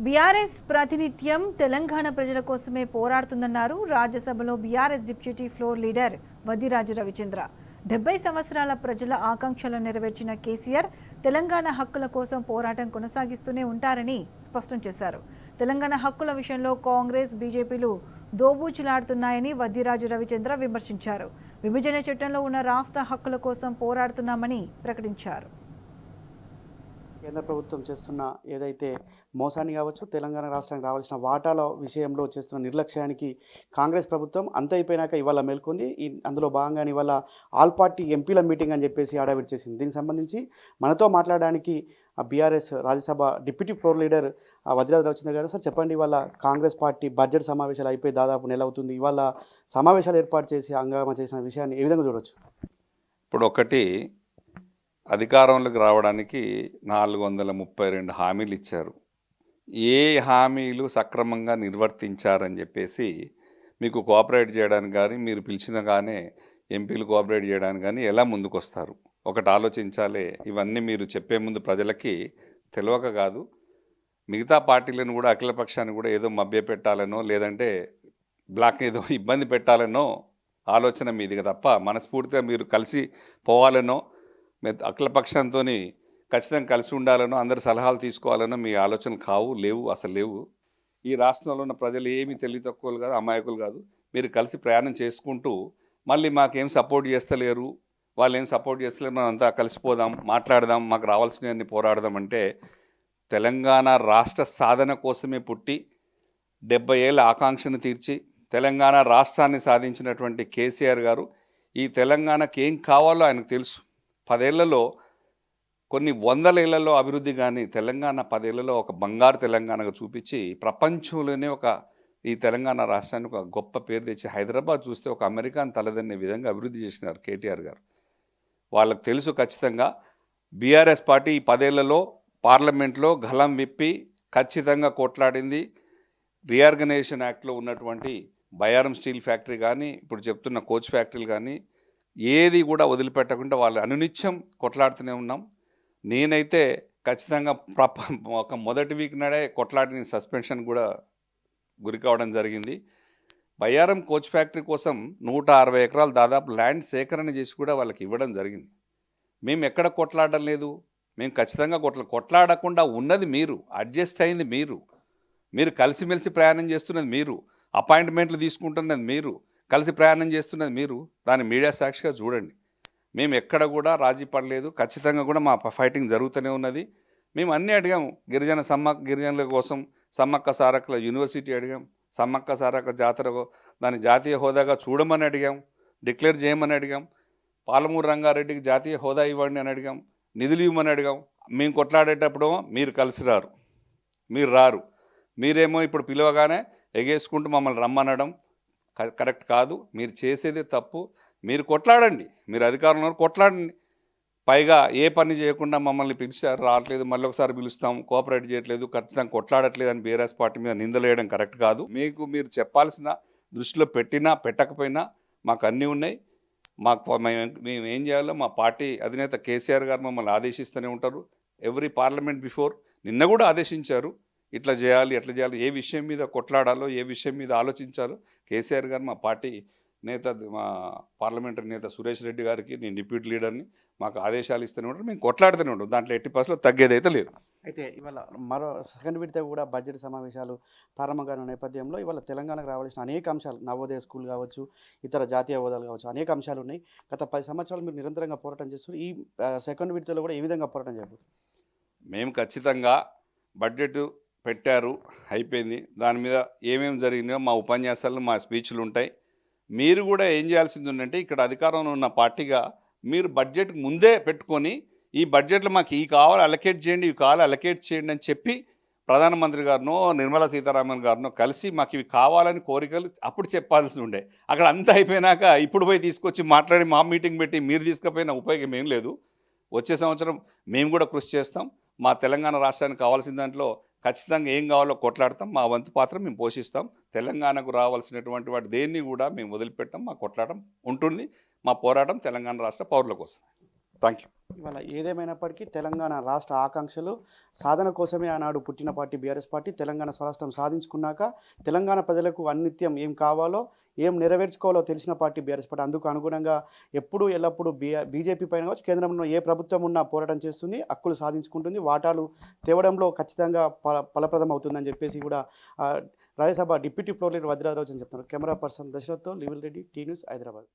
BRS ప్రాతినిధ్యం తెలంగాణ ప్రజల కోసమే పోరాడుతుందన్నారు రాజ్యసభలో BRS deputy floor leader Vaddiraju Ravichandra. 70 సంవత్సరాల ప్రజల ఆకాంక్షలను నెరవేర్చిన కేసీఆర్ తెలంగాణ హక్కుల కోసం పోరాటం కొనసాగిస్తూనే ఉంటారని స్పష్టం చేశారు. తెలంగాణ హక్కుల విషయంలో కాంగ్రెస్, బీజేపీలు దోబూచులాడుతున్నాయని వద్దిరాజు రవిచంద్ర విమర్శించారు. విభజన చట్టంలో ఉన్న రాష్ట్ర హక్కుల కోసం పోరాడుతున్నామని ప్రకటించారు. కేంద్ర ప్రభుత్వం చేస్తున్న ఏదైతే మోసాన్ని కావచ్చు, తెలంగాణ రాష్ట్రానికి రావాల్సిన వాటాల విషయంలో చేస్తున్న నిర్లక్ష్యానికి కాంగ్రెస్ ప్రభుత్వం అంత అయిపోయినాక ఇవాళ మేల్కొంది. అందులో భాగంగానే ఇవాళ ఆల్ పార్టీ ఎంపీల మీటింగ్ అని చెప్పేసి ఆడావిడి చేసింది. దీనికి సంబంధించి మనతో మాట్లాడడానికి BRS Rajya Sabha deputy floor leader Vaddiraju Ravichandra గారు. సార్ చెప్పండి, ఇవాళ కాంగ్రెస్ పార్టీ బడ్జెట్ సమావేశాలు అయిపోయి దాదాపు నెల అవుతుంది. ఇవాళ సమావేశాలు ఏర్పాటు చేసి హంగామా చేసిన విషయాన్ని ఏ విధంగా చూడవచ్చు? ఇప్పుడు ఒకటి, అధికారంలోకి రావడానికి 432 హామీలు ఇచ్చారు. ఏ హామీలు సక్రమంగా నిర్వర్తించారని చెప్పేసి మీకు కోఆపరేట్ చేయడానికి కానీ, మీరు పిలిచినగానే ఎంపీలు కోఆపరేట్ చేయడానికి కానీ ఎలా ముందుకు వస్తారు? ఒకటి ఆలోచించాలి. ఇవన్నీ మీరు చెప్పే ముందు ప్రజలకి తెలియక కాదు, మిగతా పార్టీలను కూడా అఖిలపక్షాన్ని కూడా ఏదో మభ్యపెట్టాలనో లేదంటే బ్లాక్ ఏదో ఇబ్బంది పెట్టాలనో ఆలోచన మీదిగా తప్ప మనస్ఫూర్తిగా మీరు కలిసి పోవాలనో అఖిలపక్షంతో ఖచ్చితంగా కలిసి ఉండాలనో అందరి సలహాలు తీసుకోవాలనో మీ ఆలోచనలు లేవు, అసలు లేవు. ఈ రాష్ట్రంలో ఉన్న ప్రజలు ఏమీ తెలివి తక్కువలు కాదు, అమాయకులు కాదు. మీరు కలిసి ప్రయాణం చేసుకుంటూ మళ్ళీ మాకేం సపోర్ట్ చేస్తలేరు, వాళ్ళు ఏం సపోర్ట్ చేస్తలేరు, మనం అంతా కలిసిపోదాం, మాట్లాడదాం, మాకు రావాల్సినవన్నీ పోరాడదాం అంటే తెలంగాణ రాష్ట్ర సాధన కోసమే పుట్టి 70 ఏళ్ళ ఆకాంక్షను తీర్చి తెలంగాణ రాష్ట్రాన్ని సాధించినటువంటి కేసీఆర్ గారు ఈ తెలంగాణకి ఏం కావాలో ఆయనకు తెలుసు. 10 ఏళ్లలో కొన్ని 100 ఏళ్లలో అభివృద్ధి కానీ తెలంగాణ 10 ఏళ్లలో ఒక బంగారు తెలంగాణగా చూపించి ప్రపంచంలోనే ఈ తెలంగాణ రాష్ట్రాన్ని ఒక గొప్ప పేరు తెచ్చి హైదరాబాద్ చూస్తే ఒక అమెరికాను తలదన్నే విధంగా అభివృద్ధి చేసినారు కేటీఆర్ గారు. వాళ్ళకు తెలుసు ఖచ్చితంగా బీఆర్ఎస్ పార్టీ ఈ 10 ఏళ్లలో పార్లమెంట్లో గలం విప్పి ఖచ్చితంగా కొట్లాడింది. రీఆర్గనైజేషన్ యాక్ట్లో ఉన్నటువంటి బయారం స్టీల్ ఫ్యాక్టరీ కానీ, ఇప్పుడు చెప్తున్న కోచ్ ఫ్యాక్టరీలు కానీ ఏది కూడా వదిలిపెట్టకుండా వాళ్ళు అనునిత్యం కొట్లాడుతూనే ఉన్నాం. నేనైతే ఖచ్చితంగా ఒక మొదటి వీక్ నాడే కొట్లాడిన సస్పెన్షన్ కూడా గురి కావడం జరిగింది. బయ్యారం కోచ్ ఫ్యాక్టరీ కోసం 160 ఎకరాలు దాదాపు ల్యాండ్ సేకరణ చేసి కూడా వాళ్ళకి ఇవ్వడం జరిగింది. మేము ఎక్కడ కొట్లాడడం లేదు, మేము ఖచ్చితంగా కొట్లాడకుండా ఉన్నది మీరు, అడ్జస్ట్ అయింది మీరు కలిసిమెలిసి ప్రయాణం చేస్తున్నది మీరు, అపాయింట్మెంట్లు తీసుకుంటున్నది మీరు, కలిసి ప్రయాణం చేస్తున్నది మీరు. దాన్ని మీడియా సాక్షిగా చూడండి. మేము ఎక్కడ కూడా రాజీ పడలేదు, ఖచ్చితంగా కూడా మా ఫైటింగ్ జరుగుతూనే ఉన్నది. మేము అన్నీ అడిగాము. గిరిజనుల కోసం సమ్మక్క సారక్కల యూనివర్సిటీ అడిగాం, సమ్మక్క సారక్క జాతర దాన్ని జాతీయ హోదాగా చూడమని అడిగాం, డిక్లేర్ చేయమని అడిగాం, పాలమూరు రంగారెడ్డికి జాతీయ హోదా ఇవ్వండి అని అడిగాం, నిధులు ఇవ్వమని అడిగాం. మేము కొట్లాడేటప్పుడు మీరు కలిసి రారు, మీరేమో ఇప్పుడు పిలవగానే ఎగేసుకుంటూ మమ్మల్ని రమ్మనడం కరెక్ట్ కాదు. మీరు చేసేదే తప్పు. మీరు కొట్లాడండి, మీరు అధికారంలో కొట్లాడండి. పైగా ఏ పని చేయకుండా మమ్మల్ని పిలిచారు, రావట్లేదు, మళ్ళీ ఒకసారి పిలుస్తాం, కోఆపరేట్ చేయట్లేదు, ఖచ్చితంగా కొట్లాడట్లేదు అని బీఆర్ఎస్ పార్టీ మీద నిందలేయడం కరెక్ట్ కాదు. మీరు చెప్పాల్సిన దృష్టిలో పెట్టినా పెట్టకపోయినా మాకు అన్నీ ఉన్నాయి. మేము ఏం చేయాలో మా పార్టీ అధినేత కేసీఆర్ గారు మమ్మల్ని ఆదేశిస్తూనే ఉంటారు. ఎవ్రీ పార్లమెంట్ బిఫోర్ నిన్న కూడా ఆదేశించారు, ఇట్లా చేయాలి, ఎట్లా చేయాలి, ఏ విషయం మీద కొట్లాడాలో, ఏ విషయం మీద ఆలోచించాలో కేసీఆర్ గారు మా పార్టీ నేత, మా పార్లమెంటరీ నేత సురేష్ రెడ్డి గారికి, నేను డిప్యూటీ లీడర్ని, మాకు ఆదేశాలు ఇస్తూనే ఉంటారు. మేము కొట్లాడుతూనే ఉంటాం. దాంట్లో 80% తగ్గేదైతే లేదు. అయితే ఇవాళ మరో సెకండ్ విడత కూడా బడ్జెట్ సమావేశాలు ప్రారంభంగా నేపథ్యంలో ఇవాళ తెలంగాణకు రావాల్సిన అనేక అంశాలు, నవోదయ స్కూల్ కావచ్చు, ఇతర జాతీయ హోదాలు కావచ్చు, అనేక అంశాలు ఉన్నాయి. గత 10 సంవత్సరాలు మీరు నిరంతరంగా పోరాటం చేస్తారు. ఈ సెకండ్ విడతలో కూడా ఏ విధంగా పోరాటం చేయబోతున్నారు? మేము ఖచ్చితంగా బడ్జెట్ పెట్టారు, అయిపోయింది. దాని మీద ఏమేమి జరిగినాయో మా ఉపన్యాసాలు, మా స్పీచ్లు ఉంటాయి. మీరు కూడా ఏం చేయాల్సింది ఉందంటే, ఇక్కడ అధికారంలో ఉన్న పార్టీగా మీరు బడ్జెట్ ముందే పెట్టుకొని ఈ బడ్జెట్లో మాకు ఈ కావాలి అలొకేట్ చేయండి, ఇవి కావాలి అలొకేట్ చేయండి అని చెప్పి ప్రధానమంత్రి గారినో నిర్మలా సీతారామన్ గారినో కలిసి మాకు ఇవి కావాలని కోరికలు అప్పుడు చెప్పాల్సి ఉండే. అక్కడ అంతా అయిపోయినాక ఇప్పుడు పోయి తీసుకొచ్చి మాట్లాడి మా మీటింగ్ పెట్టి మీరు తీసుకుపోయిన ఉపయోగం ఏం లేదు. వచ్చే సంవత్సరం మేము కూడా కృషి చేస్తాం. మా తెలంగాణ రాష్ట్రానికి కావాల్సిన దాంట్లో ఖచ్చితంగా ఏం కావాలో కొట్లాడతాం. మా వంతు పాత్ర మేము పోషిస్తాం. తెలంగాణకు రావాల్సినటువంటి వాటి దేన్ని కూడా మేము వదిలిపెట్టాం. మా కొట్లాడడం ఉంటుంది. మా పోరాటం తెలంగాణ రాష్ట్ర పౌరుల కోసం. Thank you. ఇవాళ ఏదేమైనప్పటికీ తెలంగాణ రాష్ట్ర ఆకాంక్షలు సాధన కోసమే ఆనాడు పుట్టిన పార్టీ బీఆర్ఎస్ పార్టీ తెలంగాణ స్వరాష్ట్రం సాధించుకున్నాక తెలంగాణ ప్రజలకు అన్నిత్యం ఏం కావాలో ఏం నెరవేర్చుకోవాలో తెలిసిన పార్టీ బీఆర్ఎస్ పార్టీ. అందుకు అనుగుణంగా ఎప్పుడూ ఎల్లప్పుడూ బీజేపీ పైన కావచ్చు కేంద్రంలో ఏ ప్రభుత్వం ఉన్నా పోరాటం చేస్తుంది, హక్కులు సాధించుకుంటుంది, వాటాలు తేవడంలో ఖచ్చితంగా ఫలప్రదం అవుతుందని చెప్పేసి కూడా Rajya Sabha deputy floor leader Vadirajarao చెప్తున్నారు. కెమెరా పర్సన్ దశరథ్తో లివిల్ రెడ్డి, టీ న్యూస్, హైదరాబాద్.